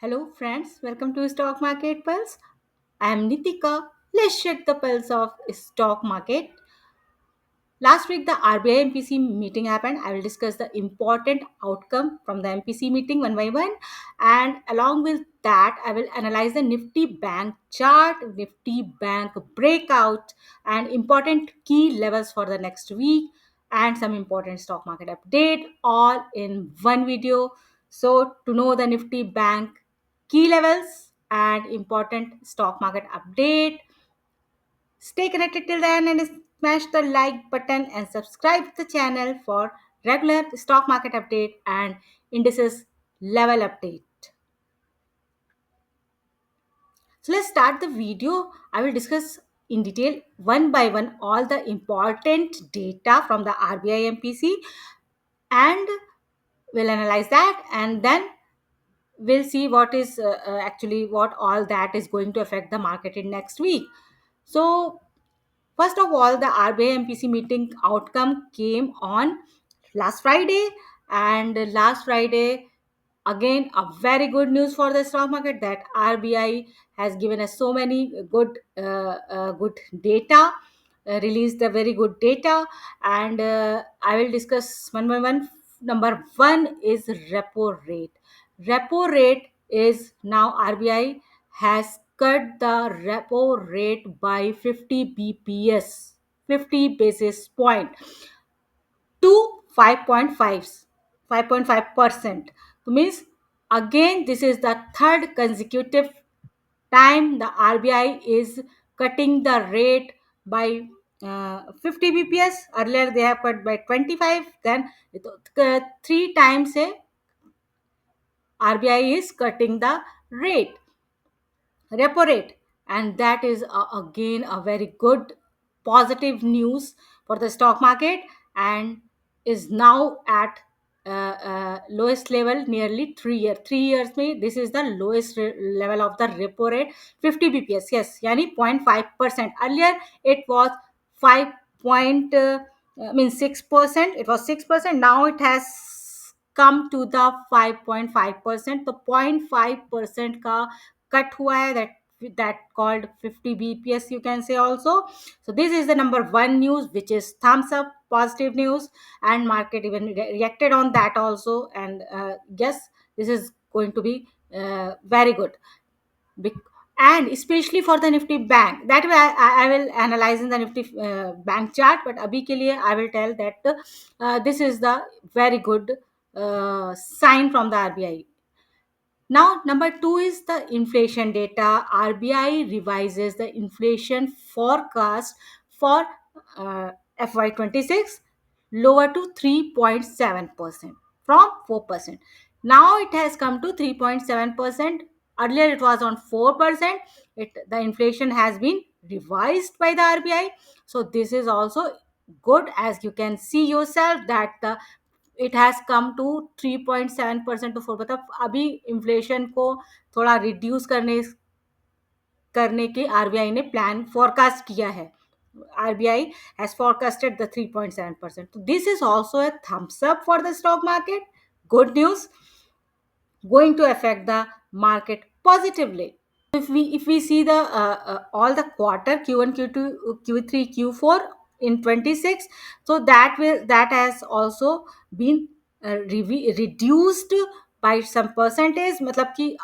Hello, friends. Welcome to Stock Market Pulse. I am Nitika. Let's check the pulse of stock market. Last week, the RBI MPC meeting happened. I will discuss the important outcome from the MPC meeting one by one, and along with that, I will analyze the Nifty Bank chart, Nifty Bank breakout, and important key levels for the next week, and some important stock market update, all in one video. So, to know the Nifty Bank key levels and important stock market update, stay connected till the end and smash the like button and subscribe to the channel for regular stock market update and indices level update. So let's start the video. I will discuss in detail one by one all the important data from the RBI MPC, and we'll analyze that, and then we'll see what is actually what all that is going to affect the market in next week. So first of all, the RBI MPC meeting outcome came on last Friday, and last Friday, again, a very good news for the stock market that RBI has given us so many good data, released the very good data, and I will discuss one by one. Number one is repo rate. Repo rate is now RBI has cut the repo rate by 50 bps, 50 basis point to 5.5%. So means again this is the third consecutive time the RBI is cutting the rate by 50 bps. Earlier they have cut by 25, then three times RBI is cutting the rate, repo rate, and that is again a very good positive news for the stock market, and is now at lowest level nearly 3 years में this is the lowest level of the repo rate, 50 bps, yes, yani 0.5%. Earlier it was 5 point means 6%, it was 6%, now it has come to the 5.5%. तो 0.5% का cut हुआ है, that called 50 bps, you can say also. So this is the number one news, which is thumbs up, positive news, and market even reacted on that also, and yes, this is going to be very good. And especially for the Nifty Bank, that way I will analyze in the Nifty bank chart, but abhi ke liye I will tell that this is the very good sign from the RBI. Now, number two is the inflation data. RBI revises the inflation forecast for FY26 lower to 3.7% from 4%. Now it has come to 3.7%. Earlier it was on 4%. The inflation has been revised by the RBI. So this is also good, as you can see yourself that the it has come to 3.7% to 4, मतलब अभी inflation को थोड़ा reduce करने के RBI ने plan forecast किया है. RBI has forecasted the 3.7%. So this is also a thumbs up for the stock market. Good news, going to affect the market positively. If we see the all the quarter Q1, Q2, Q3, Q4 in 26, so that has also been reduced by some percentage, मतलब कि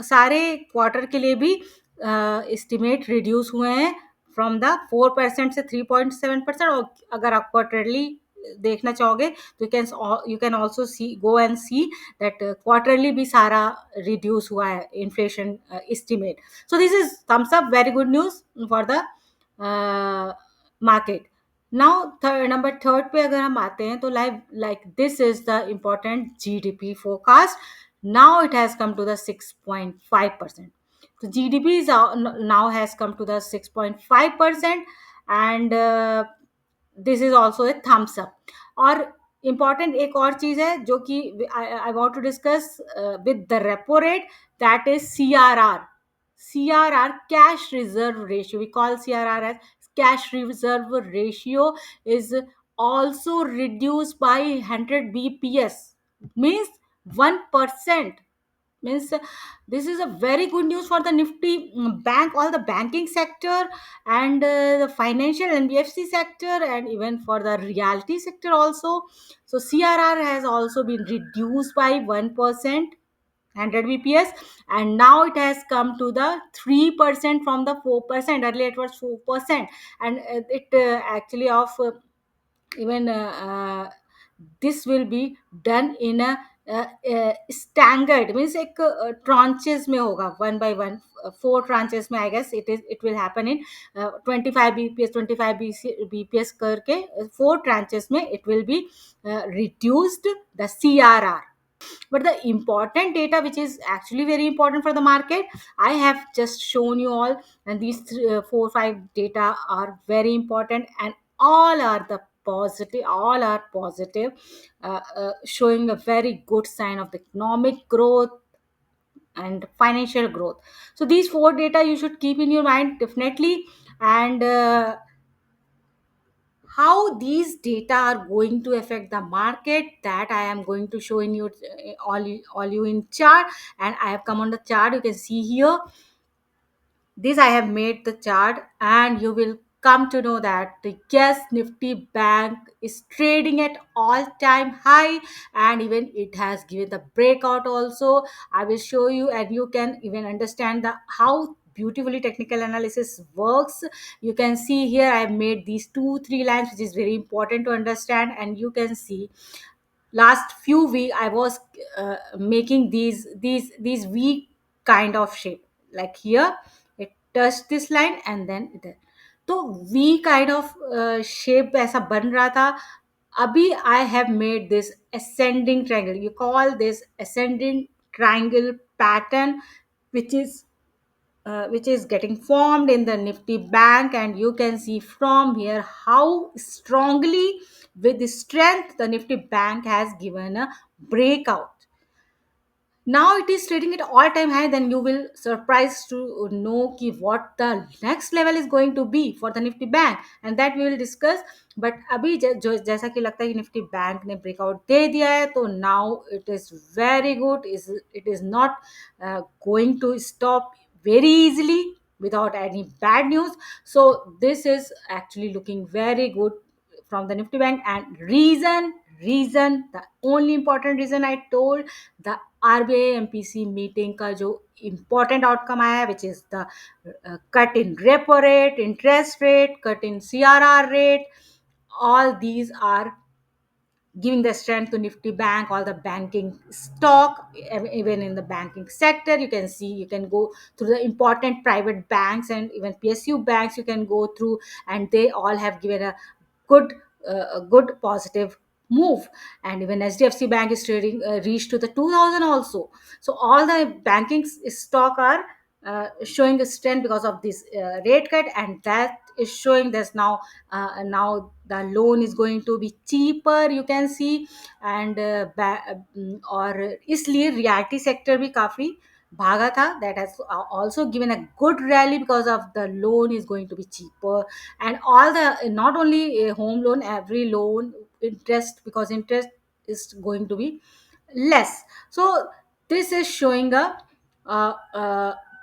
सारे quarter के लिए भी estimate reduce हुए हैं from the 4% से 3.7%. और अगर आप क्वार्टरली देखना चाहोगे तो you can also see go and see that quarterly भी सारा रिड्यूस हुआ है inflation estimate. So this is thumbs up, very good news for the market. Now number third पे अगर हम आते हैं तो like this is the important GDP forecast. Now it has come to the 6.5%. So GDP is now has come to the 6.5%, and this is also a thumbs up. और important एक और चीज है जो कि I want to discuss with the repo rate, that is CRR. CRR, cash reserve ratio, we call CRR as cash reserve ratio, is also reduced by 100 bps, means 1%. means this is a very good news for the nifty bank, all the banking sector, and the financial NBFC sector, and even for the realty sector also. So CRR has also been reduced by 1%, 100 bps, and now it has come to the 3% from the 4%. Earlier it was 4%, and it actually of even this will be done in a staggered, means एक tranches में होगा, one by one, four tranches में I guess it will happen in 25 bps 25 bps करके four tranches में it will be reduced the CRR. But the important data which is actually very important for the market, I have just shown you all, and these four five data are very important, and all are the positive, all are positive, showing a very good sign of the economic growth and financial growth. So these four data you should keep in your mind definitely. And how these data are going to affect the market, that I am going to show in you, all you in chart. And I have come on the chart, you can see here, this I have made the chart, and you will come to know that the yes, Nifty Bank is trading at all time high, and even it has given the breakout also. I will show you, and you can even understand the how beautifully technical analysis works. You can see here I have made these two three lines, which is very important to understand. And you can see last few week I was making these v kind of shape, like here it touched this line and then इधर, तो v kind of shape ऐसा बन रहा था. अभी I have made this ascending triangle, you call this ascending triangle pattern, which is which is getting formed in the Nifty Bank. And you can see from here how strongly, with the strength, the Nifty Bank has given a breakout. Now it is trading at all time high. Then you will surprised to know ki what the next level is going to be for the Nifty Bank, and that we will discuss. But अभी जो जैसा कि लगता है कि Nifty bank ने breakout दे दिया है, तो now it is very good, is it is not going to stop very easily without any bad news. So this is actually looking very good from the Nifty Bank. And reason, the only important reason I told, the RBI MPC meeting का जो important outcome आया है, which is the cut in repo rate, interest rate, cut in CRR rate, all these are giving the strength to Nifty Bank, all the banking stock, even in the banking sector. You can see, you can go through the important private banks and even PSU banks, you can go through, and they all have given good, a good positive move. And even HDFC Bank is trading reached to the 2000 also. So all the banking stock are showing a strength because of this rate cut, and that is showing this now the loan is going to be cheaper, you can see. and और इसलिए realty sector भी काफी भागा था, that has also given a good rally because of the loan is going to be cheaper. And all the, not only a home loan, every loan interest, because interest is going to be less. So this is showing a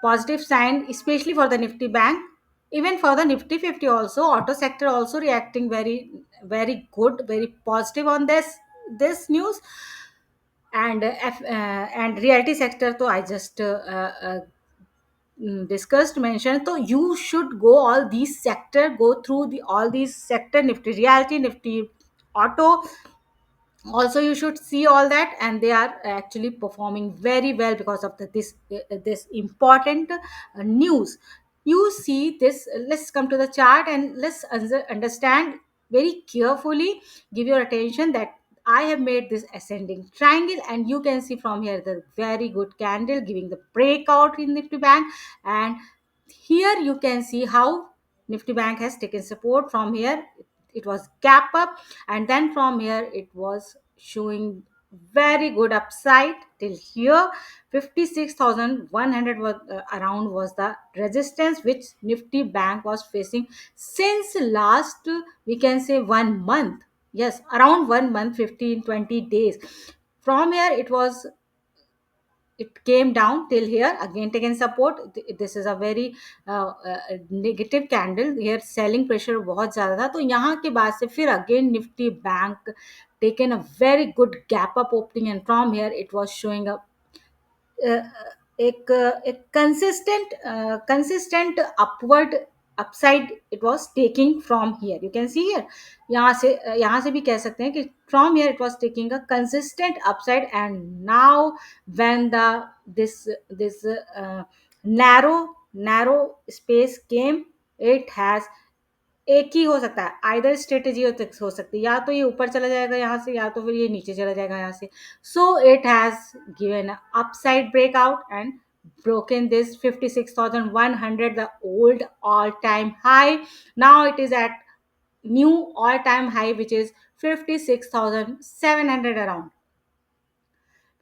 positive sign, especially for the Nifty Bank. Even for the Nifty 50 also, auto sector also reacting very good, very positive on this news. And and realty sector, तो I just discussed, mentioned. So you should go all these sector, go through the all these sector, Nifty Realty, Nifty Auto also, you should see all that, and they are actually performing very well because of this important news. You see this, let's come to the chart and let's understand very carefully, give your attention that I have made this ascending triangle, and you can see from here the very good candle giving the breakout in Nifty Bank. And here you can see how Nifty Bank has taken support from here. It was gap up, and then from here it was showing very good upside till here. 56,100 was around was the resistance which Nifty Bank was facing since last, we can say, 1 month. Yes, around 1 month, 15 20 days. From here it was it came down till here, again taken support. This is a very negative candle here, selling pressure बहुत ज़्यादा था, तो यहाँ के बाद से फिर again Nifty Bank taken a very good gap up opening, and from here it was showing a uh, एक consistent upward upside it was taking from here, you can see here. यहाँ से भी कह सकते हैं कि from here it was taking a consistent upside, and now when the this narrow space came, it has एक ही हो सकता है, आइदर स्ट्रेटेजी हो सकती है, या तो ये ऊपर चला जाएगा यहाँ से, या तो फिर ये नीचे चला जाएगा यहाँ से. So it has given upside breakout and broken this 56,100, the old all time high. Now it is at new all time high, which is 56,700 around.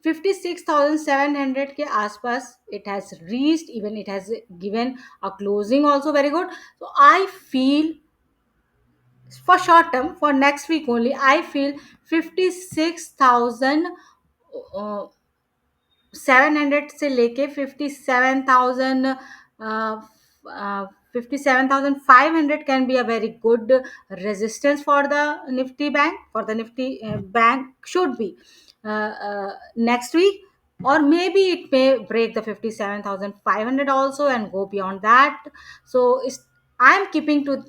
56,700 के आसपास it has reached, even it has given a closing also very good. So I feel for short term, for next week only, I feel 56,000 700 से लेके 57,000 57,500 can be a very good resistance for the Nifty Bank, for the Nifty Bank should be next week, or maybe it may break the 57,500 also and go beyond that. So I'm keeping to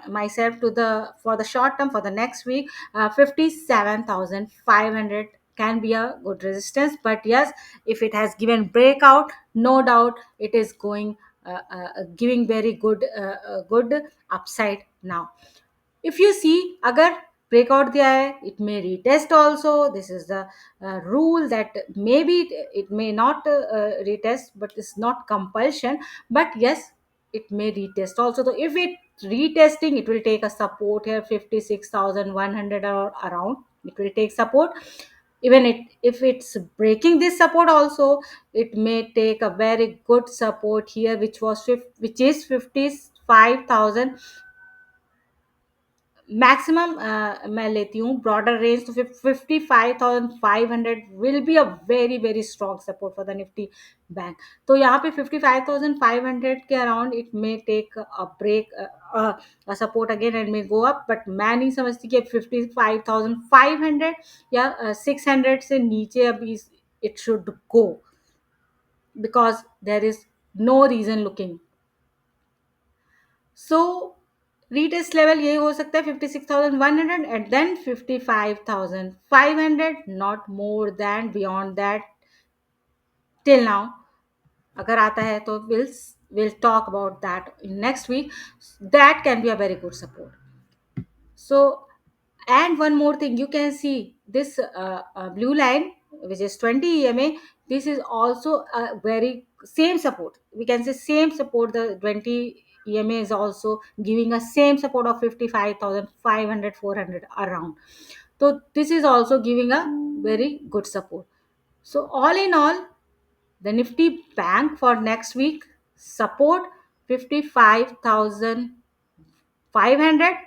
myself to the for the short term, for the next week, 57,500 can be a good resistance. But yes, if it has given breakout, no doubt it is going giving very good upside now. If you see, agar breakout दिया है, it may retest also. This is the rule that maybe it may not retest, but it's not compulsion. But yes, it may retest also. So if it retesting, it will take a support here 56,100 or around. It will take support. Even if it's breaking this support also, it may take a very good support here, which is 55,000 maximum. मैं लेती हूँ broader range, तो 55,500 will be a very very strong support for the Nifty bank. तो यहाँ पे 55,500 के around it may take a break support again and may go up. But मैं नहीं समझती कि 55,500 या 600 से नीचे अभी it should go, because there is no reason looking. So retest level ये हो सकता है 56,100 and then 55,500, not more than beyond that till now. अगर आता है तो we'll talk about that in next week. That can be a very good support. So, and one more thing, you can see this blue line, which is 20 EMA. This is also a very same support, we can say same support. The 20 EMA is also giving a same support of 55,500 400 around. So this is also giving a very good support. So all in all, the Nifty Bank for next week support 55,500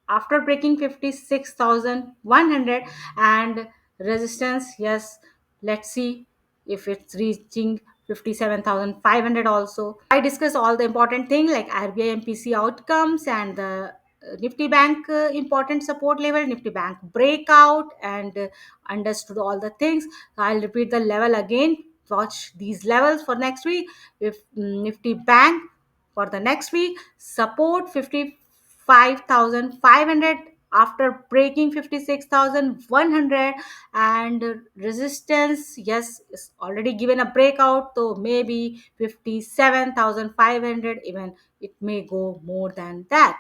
after breaking 56,100, and resistance, yes, let's see if it's reaching 57,500 also. I discussed all the important thing like RBI MPC outcomes and the Nifty Bank important support level, Nifty Bank breakout, and understood all the things. I'll repeat the level again. Watch these levels for next week. If Nifty Bank for the next week support 55,500 after breaking 56,100, and resistance, yes, is already given a breakout, so maybe 57,500, even it may go more than that.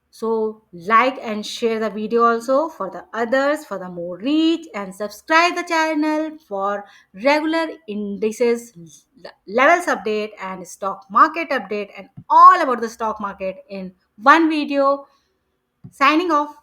So like and share the video also for the others, for the more reach, and subscribe the channel for regular indices levels update and stock market update and all about the stock market in one video. Signing off.